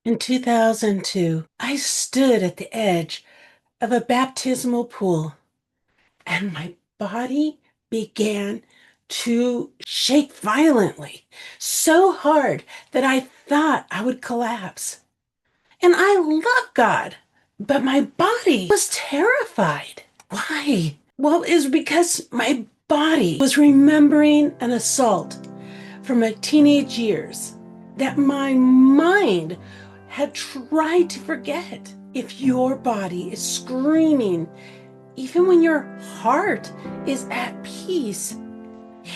In 2002, I stood at the edge of a baptismal pool and my body began to shake violently, so hard that I thought I would collapse. And I love God, but my body was terrified. Why? Well, it was because my body was remembering an assault from my teenage years that my mind had tried to forget. If your body is screaming, even when your heart is at peace,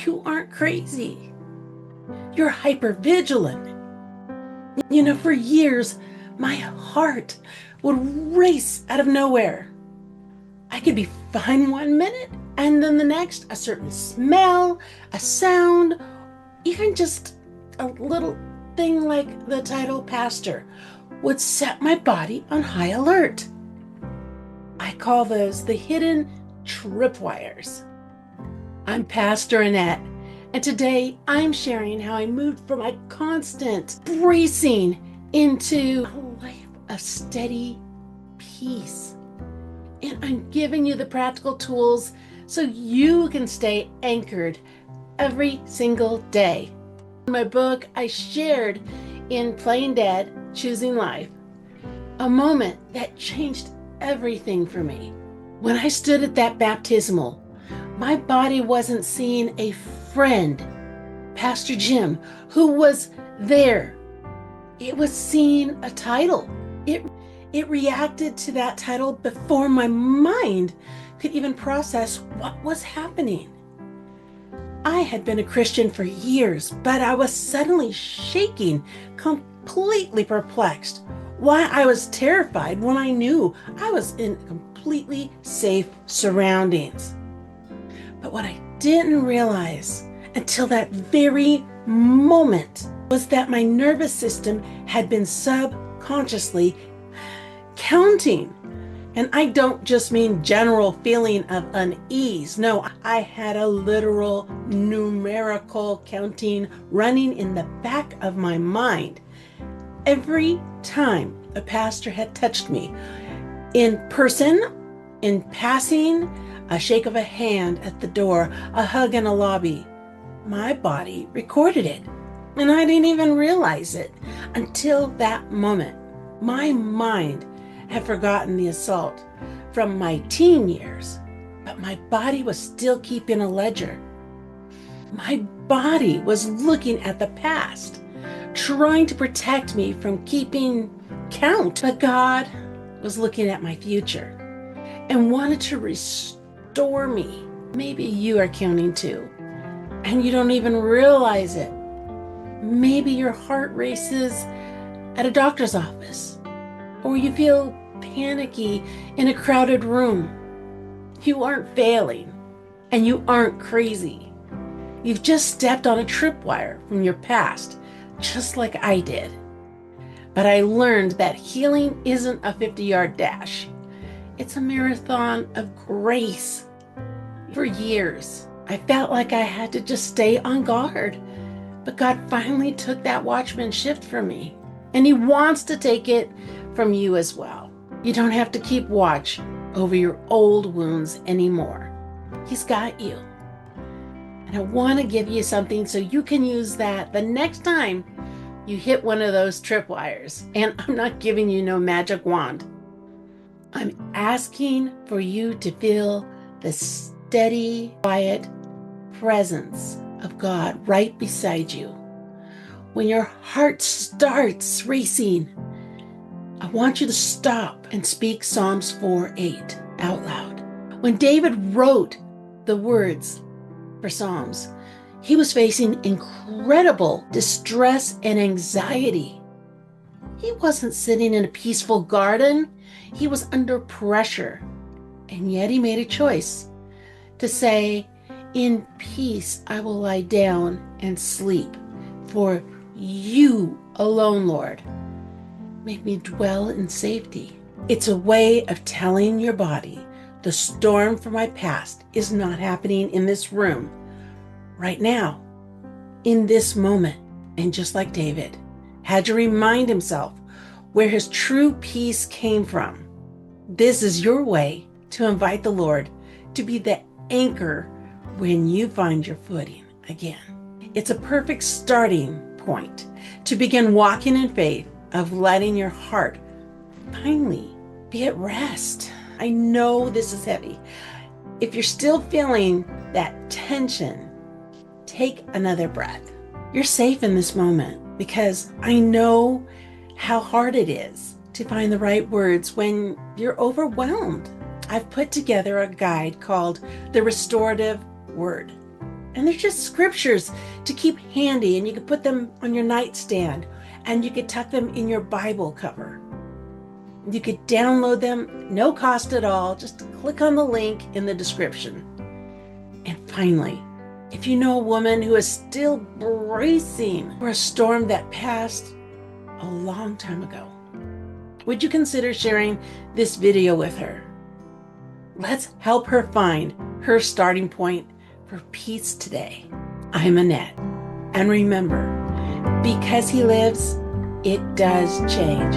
you aren't crazy. You're hypervigilant. For years, my heart would race out of nowhere. I could be fine one minute, and then the next, a certain smell, a sound, even just a little thing like the title pastor would set my body on high alert. I call those the hidden tripwires. I'm Pastor Annette, and today I'm sharing how I moved from a constant bracing into a life of steady peace. And I'm giving you the practical tools so you can stay anchored every single day. In my book, I shared in Plain Dead, Choosing Life, a moment that changed everything for me. When I stood at that baptismal, my body wasn't seeing a friend, Pastor Jim, who was there. It was seeing a title. It reacted to that title before my mind could even process what was happening. I had been a Christian for years, but I was suddenly shaking, completely perplexed. Why I was terrified when I knew I was in completely safe surroundings. But what I didn't realize until that very moment was that my nervous system had been subconsciously counting. And I don't just mean general feeling of unease. No, I had a literal numerical counting running in the back of my mind. Every time a pastor had touched me, in person, in passing, a shake of a hand at the door, a hug in a lobby, my body recorded it. And I didn't even realize it until that moment. My mind had forgotten the assault from my teen years, but my body was still keeping a ledger. My body was looking at the past, trying to protect me from keeping count, but God was looking at my future and wanted to restore me. Maybe you are counting too, and you don't even realize it. Maybe your heart races at a doctor's office, or you feel panicky in a crowded room. You aren't failing, and you aren't crazy. You've just stepped on a tripwire from your past, just like I did. But I learned that healing isn't a 50-yard dash. It's a marathon of grace. For years, I felt like I had to just stay on guard. But God finally took that watchman shift from me, and He wants to take it from you as well. You don't have to keep watch over your old wounds anymore. He's got you. And I want to give you something so you can use that the next time you hit one of those tripwires. And I'm not giving you no magic wand. I'm asking for you to feel the steady, quiet presence of God right beside you. When your heart starts racing, I want you to stop and speak Psalms 4:8 out loud. When David wrote the words for Psalms, he was facing incredible distress and anxiety. He wasn't sitting in a peaceful garden. He was under pressure. And yet he made a choice to say, "In peace I will lie down and sleep, for you alone, Lord, make me dwell in safety." It's a way of telling your body the storm from my past is not happening in this room, right now, in this moment. And just like David had to remind himself where his true peace came from. This is your way to invite the Lord to be the anchor when you find your footing again. It's a perfect starting point to begin walking in faith of letting your heart finally be at rest. I know this is heavy. If you're still feeling that tension, take another breath. You're safe in this moment because I know how hard it is to find the right words when you're overwhelmed. I've put together a guide called The Restorative Word. And they're just scriptures to keep handy, and you can put them on your nightstand, and you could tuck them in your Bible cover. You could download them, no cost at all. Just click on the link in the description. And finally, if you know a woman who is still bracing for a storm that passed a long time ago, would you consider sharing this video with her? Let's help her find her starting point for peace today. I'm Annette. And remember, because he lives, it does change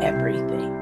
everything.